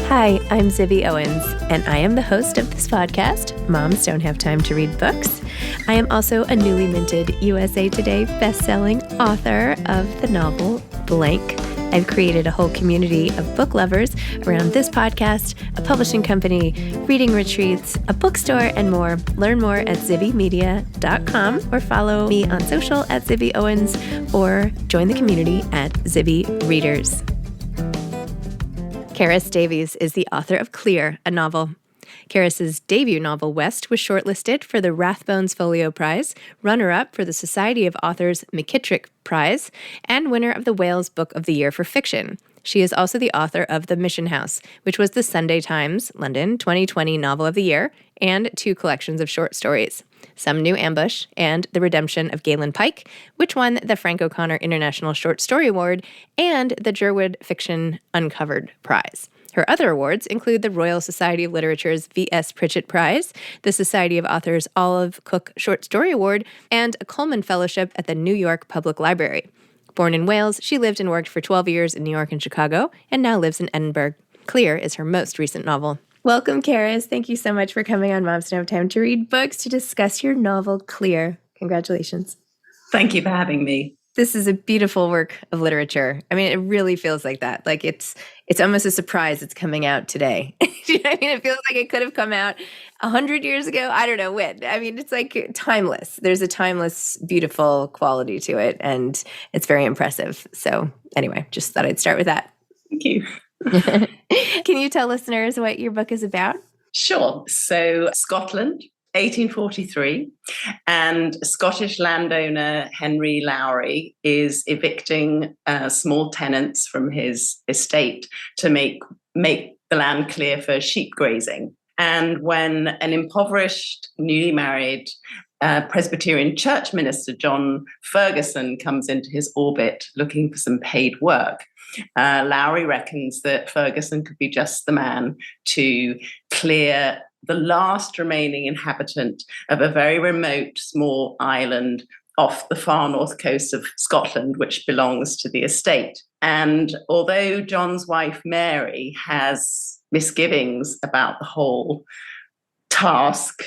Hi, I'm Zibby Owens, and I am the host of this podcast, Moms Don't Have Time to Read Books. I am also a newly minted USA Today best-selling author of the novel Blank. I've created a whole community of book lovers around this podcast, a publishing company, reading retreats, a bookstore, and more. Learn more at zibbymedia.com or follow me on social at Zibby Owens or join the community at Zibby Readers. Carys Davies is the author of Clear, a novel. Carys's debut novel, West, was shortlisted for the Rathbones Folio Prize, runner-up for the Society of Authors McKittrick Prize, and winner of the Wales Book of the Year for Fiction. She is also the author of The Mission House, which was the Sunday Times London 2020 Novel of the Year, and 2 collections of short stories, Some New Ambush and The Redemption of Galen Pike, which won the Frank O'Connor International Short Story Award and the Jerwood Fiction Uncovered Prize. Her other awards include the Royal Society of Literature's V.S. Pritchett Prize, the Society of Authors Olive Cook Short Story Award, and a Cullman Fellowship at the New York Public Library. Born in Wales, she lived and worked for 12 years in New York and Chicago, and now lives in Edinburgh. Clear is her most recent novel. Welcome, Carys. Thank you so much for coming on Moms Don't Have Time to Read Books to discuss your novel, Clear. Congratulations. Thank you for having me. This is a beautiful work of literature. I mean, it really feels like that. Like it's almost a surprise it's coming out today. You know what I mean? It feels like it could have come out 100 years ago. I don't know when. I mean, it's like timeless. There's a timeless, beautiful quality to it, and it's very impressive. So anyway, just thought I'd start with that. Thank you. Can you tell listeners what your book is about? Sure. So Scotland, 1843, and Scottish landowner Henry Lowry is evicting small tenants from his estate to make the land clear for sheep grazing. And when an impoverished, newly married Presbyterian church minister, John Ferguson, comes into his orbit looking for some paid work, Lowry reckons that Ferguson could be just the man to clear the last remaining inhabitant of a very remote small island off the far north coast of Scotland, which belongs to the estate. And although John's wife, Mary, has misgivings about the whole task,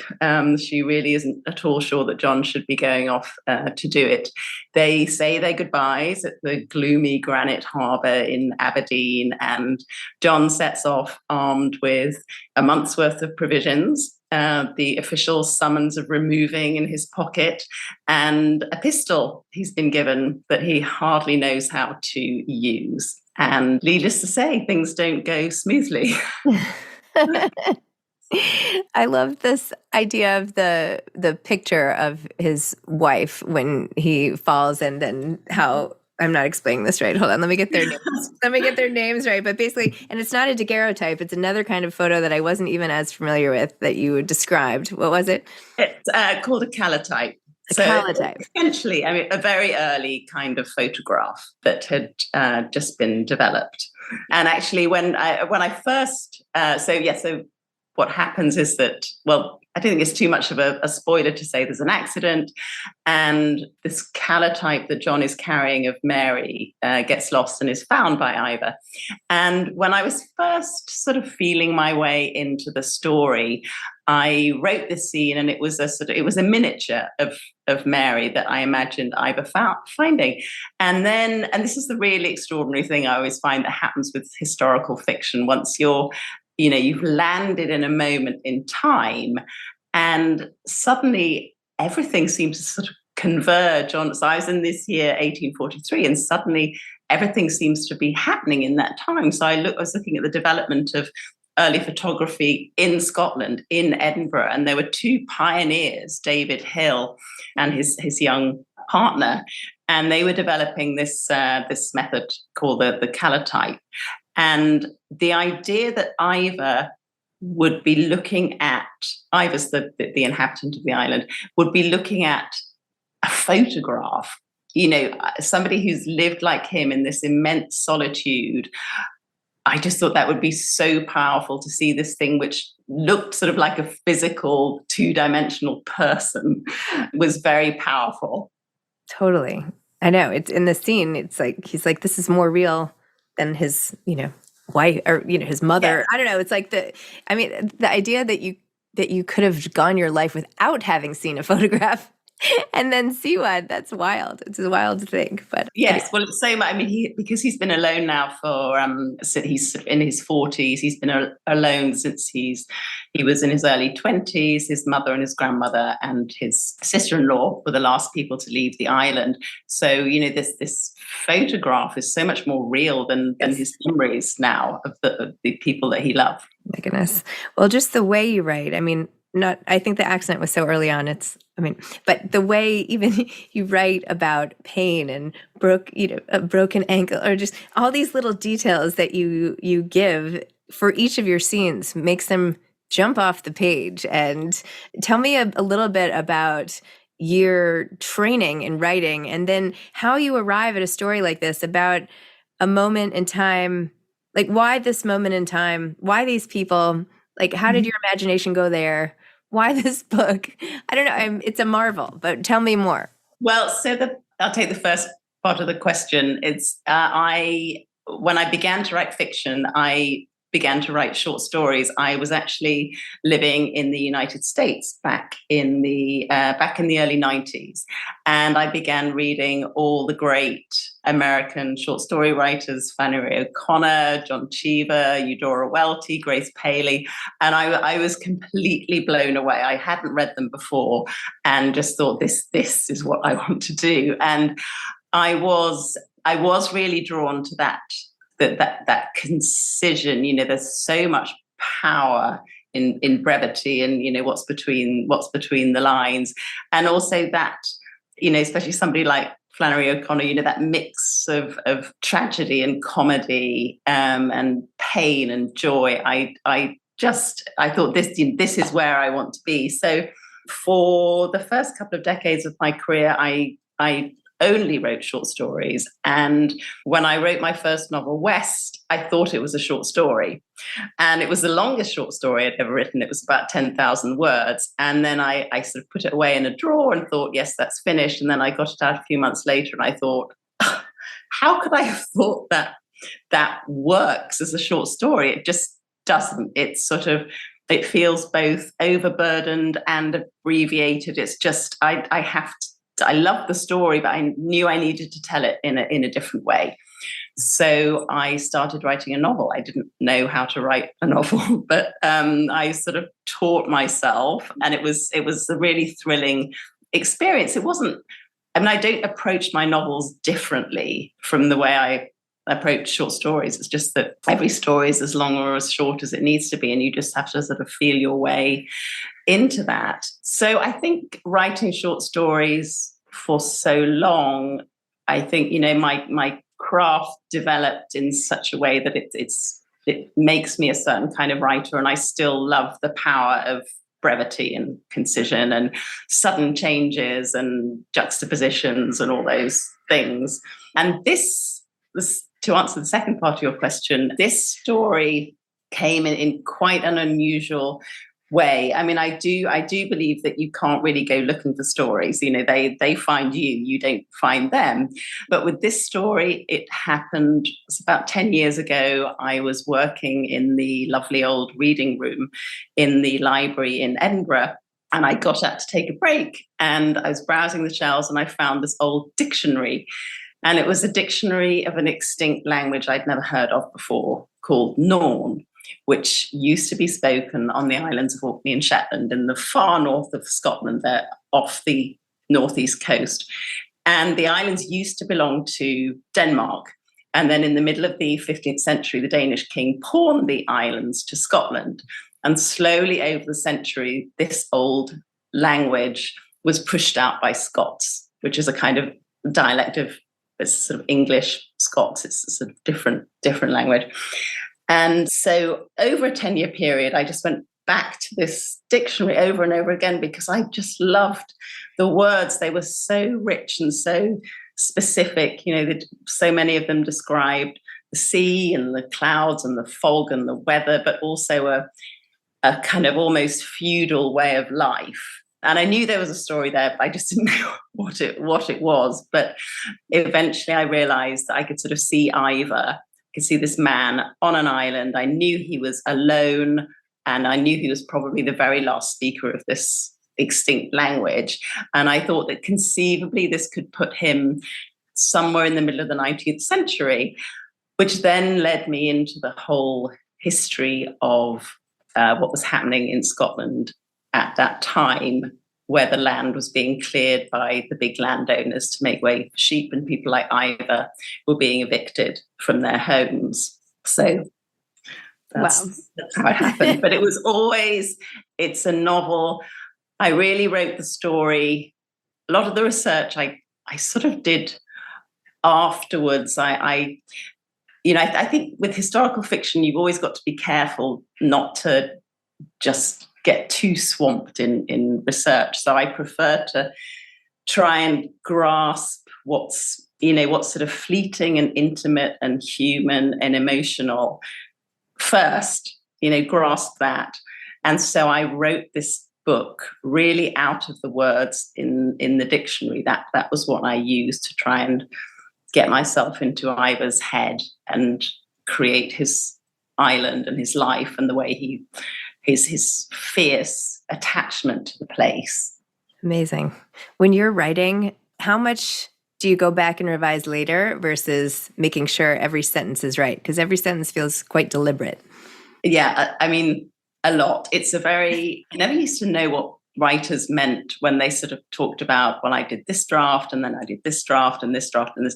she really isn't at all sure that John should be going off to do it. They say their goodbyes at the gloomy granite harbour in Aberdeen, and John sets off armed with a month's worth of provisions, the official summons of removing in his pocket, and a pistol he's been given that he hardly knows how to use. And needless to say, things don't go smoothly. I love this idea of the picture of his wife when he falls, and then how I'm not explaining this right. Hold on, let me get their names. Let me get their names right. But basically, and it's not a daguerreotype. It's another kind of photo that I wasn't even as familiar with that you described. What was it? It's called a calotype. Calotype. Essentially, I mean, a very early kind of photograph that had just been developed. And actually, when I first, so what happens is that, well, I don't think it's too much of a spoiler to say there's an accident, and this calotype that John is carrying of Mary gets lost and is found by Ivor. And when I was first sort of feeling my way into the story, I wrote this scene, and it was a miniature of Mary that I imagined Ivor finding. And this is the really extraordinary thing I always find that happens with historical fiction. Once you've landed in a moment in time, and suddenly everything seems to sort of converge on. So I was in this year, 1843, and suddenly everything seems to be happening in that time. So I was looking at the development of early photography in Scotland, in Edinburgh, and there were 2 pioneers, David Hill and his young partner, and they were developing this method called the calotype. And the idea that Ivor would be looking at, Ivor's the inhabitant of the island, would be looking at a photograph, somebody who's lived like him in this immense solitude. I just thought that would be so powerful to see this thing, which looked sort of like a physical 2-dimensional person, was very powerful. Totally. I know. It's in the scene. It's like, he's like, this is more real than his, wife or his mother. Yeah. I don't know. It's like the idea that you could have gone your life without having seen a photograph and then see one. That's wild. It's a wild to think. But Yes, well, it's so much. I mean, because he's been alone now for so he's in his 40s. He's been alone since he was in his early 20s. His mother and his grandmother and his sister-in-law were the last people to leave the island. So this photograph is so much more real than his memories now of the people that he loved. My goodness. Well, just the way you write. I mean, I think the accent was so early on. But the way even you write about pain and a broken ankle, or just all these little details that you give for each of your scenes makes them jump off the page. And tell me a little bit about your training in writing, and then how you arrive at a story like this about a moment in time. Like, why this moment in time? Why these people? Like, how did your imagination go there? Why this book? I don't know. It's a marvel, but tell me more. Well, I'll take the first part of the question. It's when I began to write fiction, I began to write short stories. I was actually living in the United States back in the early 90s, and I began reading all the great American short story writers: Flannery O'Connor, John Cheever, Eudora Welty, Grace Paley, and I was completely blown away. I hadn't read them before, and just thought this is what I want to do. And I was really drawn to that concision. There's so much power in brevity, and what's between the lines, and also that especially somebody like Flannery O'Connor, that mix of tragedy and comedy, and pain and joy. I thought this is where I want to be. So for the first couple of decades of my career, I only wrote short stories. And when I wrote my first novel, West, I thought it was a short story. And it was the longest short story I'd ever written. It was about 10,000 words. And then I sort of put it away in a drawer and thought, yes, that's finished. And then I got it out a few months later and I thought, how could I have thought that works as a short story? It just doesn't. It feels both overburdened and abbreviated. It's just, I love the story, but I knew I needed to tell it in a different way. So I started writing a novel. I didn't know how to write a novel, but I sort of taught myself, and it was a really thrilling experience. It wasn't. I don't approach my novels differently from the way I approach short stories. It's just that every story is as long or as short as it needs to be, and you just have to sort of feel your way into that. So I think writing short stories for so long, I think my craft developed in such a way that it makes me a certain kind of writer, and I still love the power of brevity and concision and sudden changes and juxtapositions and all those things. And this to answer the second part of your question, this story came in quite an unusual way. I mean, I do believe that you can't really go looking for stories. They find you don't find them. But with this story, it happened. It's about 10 years ago. I was working in the lovely old reading room in the library in Edinburgh, and I got up to take a break, and I was browsing the shelves, and I found this old dictionary. And it was a dictionary of an extinct language I'd never heard of before, called Norn, which used to be spoken on the islands of Orkney and Shetland in the far north of Scotland, there off the northeast coast. And the islands used to belong to Denmark. And then in the middle of the 15th century, the Danish king pawned the islands to Scotland. And slowly over the century, this old language was pushed out by Scots, which is a kind of dialect of it's sort of English Scots. It's a sort of different language. And so over a 10-year period, I just went back to this dictionary over and over again because I just loved the words. They were so rich and so specific. So many of them described the sea and the clouds and the fog and the weather, but also a kind of almost feudal way of life. And I knew there was a story there, but I just didn't know what it was. But eventually I realized that I could sort of see either. could see this man on an island. I knew he was alone, and I knew he was probably the very last speaker of this extinct language. And I thought that conceivably this could put him somewhere in the middle of the 19th century, which then led me into the whole history of what was happening in Scotland at that time, where the land was being cleared by the big landowners to make way for sheep, and people like Ivor were being evicted from their homes. So that's how it happened. But it was always, it's a novel. I really wrote the story. A lot of the research I sort of did afterwards. I think with historical fiction, you've always got to be careful not to just get too swamped in research. So I prefer to try and grasp what's sort of fleeting and intimate and human and emotional first, grasp that. And so I wrote this book really out of the words in the dictionary. That was what I used to try and get myself into Ivor's head and create his island and his life and the way his fierce attachment to the place. Amazing. When you're writing, how much do you go back and revise later versus making sure every sentence is right? Because every sentence feels quite deliberate. Yeah, I mean, a lot. I never used to know what writers meant when they sort of talked about, well, I did this draft and then I did this draft and this draft and this.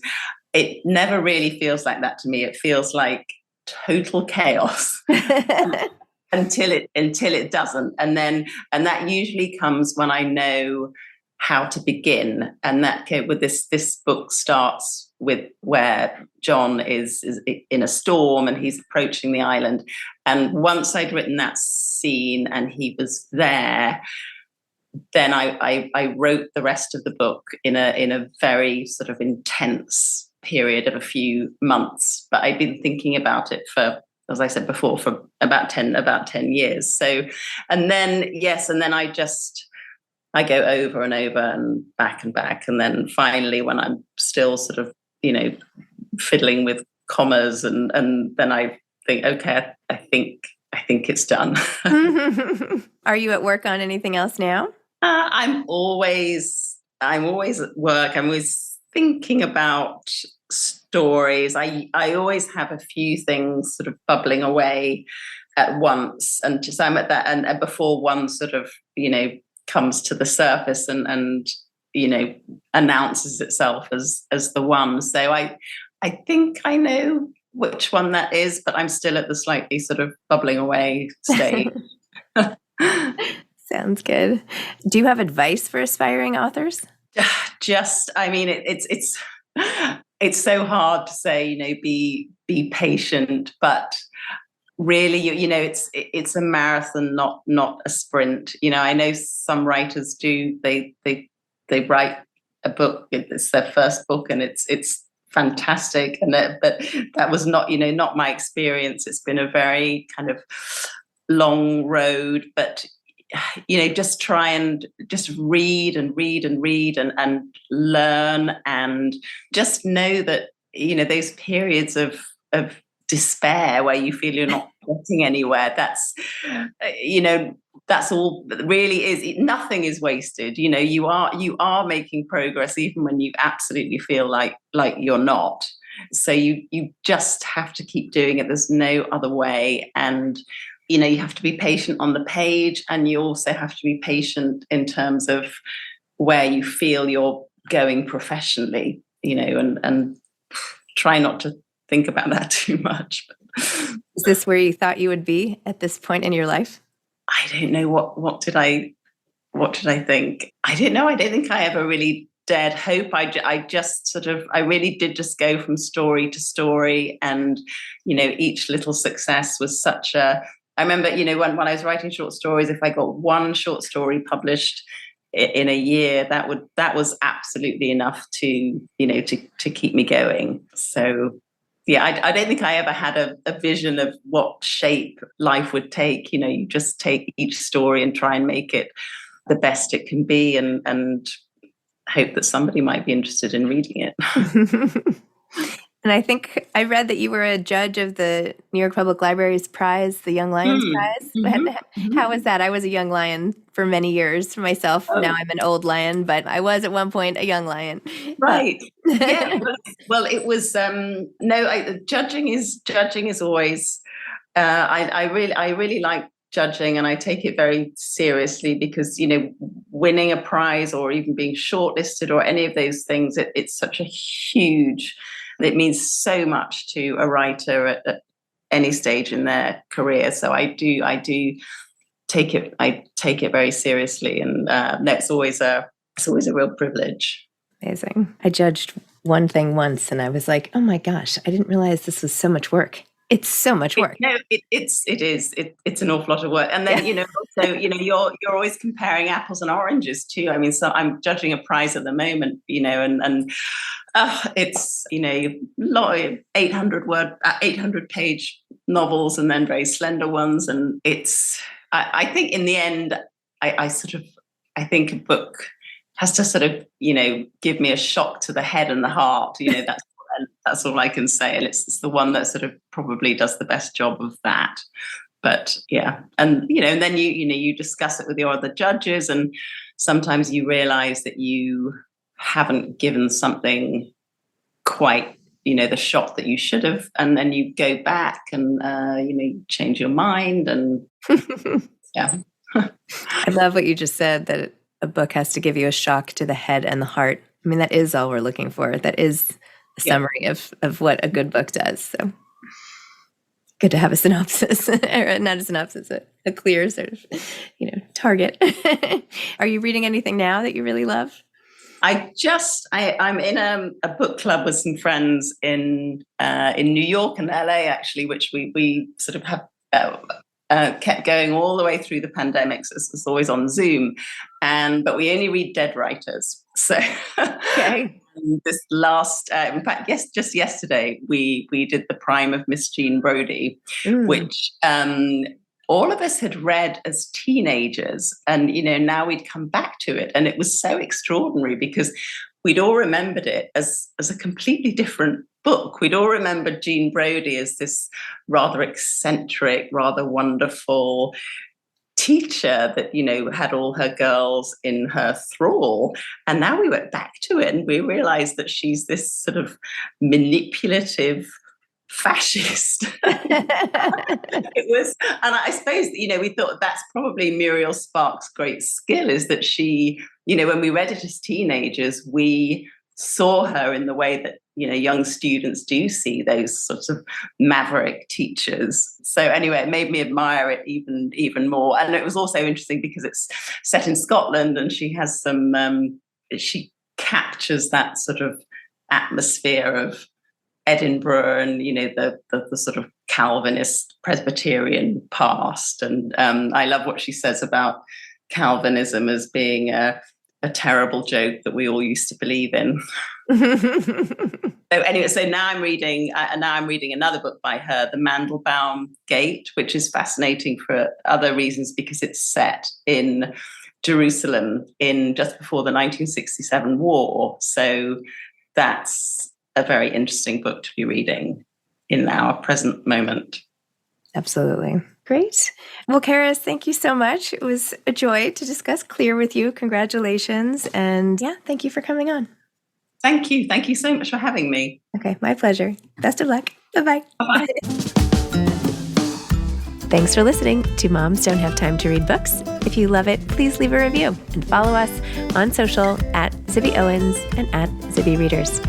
It never really feels like that to me. It feels like total chaos until it doesn't. And that usually comes when I know how to begin. And that with this book starts with where John is in a storm and he's approaching the island. And once I'd written that scene and he was there, then I wrote the rest of the book in a very sort of intense period of a few months. But I'd been thinking about it for, as I said before, for about 10 years. So, and then I go over and over and back. And then finally, when I'm still sort of, fiddling with commas and then I think, okay, I think it's done. Are you at work on anything else now? I'm always at work. I'm always thinking about stories. I always have a few things sort of bubbling away at once, and just I'm at that, and before one sort of comes to the surface and announces itself as the one. So I think I know which one that is, but I'm still at the slightly sort of bubbling away stage. Sounds good. Do you have advice for aspiring authors? It's so hard to say, be patient, but really, it's a marathon, not a sprint. I know some writers do. They write a book. It's their first book, and it's fantastic. But that was not my experience. It's been a very kind of long road. But just try and just read and learn, and just know that those periods of despair where you feel you're not getting anywhere, that's all really is. Nothing is wasted. You are making progress even when you absolutely feel like you're not. So you just have to keep doing it. There's no other way. And you have to be patient on the page, and you also have to be patient in terms of where you feel you're going professionally, and try not to think about that too much. Is this where you thought you would be at this point in your life? I don't know. What did I think? I don't know. I don't think I ever really dared hope. I really did just go from story to story, and each little success was such a. I remember, when I was writing short stories, if I got one short story published in a year, that was absolutely enough to keep me going. So yeah, I don't think I ever had a vision of what shape life would take. You just take each story and try and make it the best it can be, and hope that somebody might be interested in reading it. And I think I read that you were a judge of the New York Public Library's prize, the Young Lions Prize. How was that? I was a young lion for many years myself. Oh. Now I'm an old lion, but I was at one point a young lion. Right. Yeah. Well, it was judging is always. I really like judging, and I take it very seriously because winning a prize or even being shortlisted or any of those things, it's such a huge. It means so much to a writer at any stage in their career. So I do take it. I take it very seriously, and it's always a real privilege. Amazing. I judged one thing once, and I was like, "Oh my gosh! I didn't realize this was so much work." It's so much work. It's an awful lot of work, and then also you're always comparing apples and oranges too. I mean, so I'm judging a prize at the moment, and it's 800-page novels and then very slender ones, and it's. I think in the end, I think a book has to sort of give me a shock to the head and the heart. That's all I can say, and it's the one that sort of probably does the best job of that. But yeah, and and then you discuss it with your other judges, and sometimes you realize that you haven't given something quite the shot that you should have, and then you go back and you change your mind, and yeah. I love what you just said, that a book has to give you a shock to the head and the heart. I mean, that is all we're looking for. That is a summary of what a good book does. So good to have a synopsis, or not a synopsis, a clear sort of, target. Are you reading anything now that you really love? I'm in a book club with some friends in New York and LA, actually, which we sort of have kept going all the way through the pandemic. So it's always on Zoom, but we only read dead writers. So okay. This last, in fact, just yesterday, we did The Prime of Miss Jean Brodie, which all of us had read as teenagers, and now we'd come back to it, and it was so extraordinary because we'd all remembered it as a completely different book. We'd all remembered Jean Brodie as this rather eccentric, rather wonderful teacher that had all her girls in her thrall, and now we went back to it and we realized that she's this sort of manipulative fascist. It was, and I suppose we thought that's probably Muriel Spark's great skill, is that she, when we read it as teenagers, we saw her in the way that young students do see those sorts of maverick teachers. So anyway, it made me admire it even more. And it was also interesting because it's set in Scotland, and she has some she captures that sort of atmosphere of Edinburgh and the sort of Calvinist Presbyterian past. And I love what she says about Calvinism as being a terrible joke that we all used to believe in. So now I'm reading another book by her, The Mandelbaum Gate, which is fascinating for other reasons because it's set in Jerusalem in just before the 1967 war. So that's a very interesting book to be reading in our present moment. Absolutely. Great. Well, Carys, thank you so much. It was a joy to discuss Clear with you. Congratulations. And thank you for coming on. Thank you. Thank you so much for having me. Okay, my pleasure. Best of luck. Bye-bye. Bye-bye. Thanks for listening to Moms Don't Have Time to Read Books. If you love it, please leave a review and follow us on social @Zibby Owens and @Zibby Readers.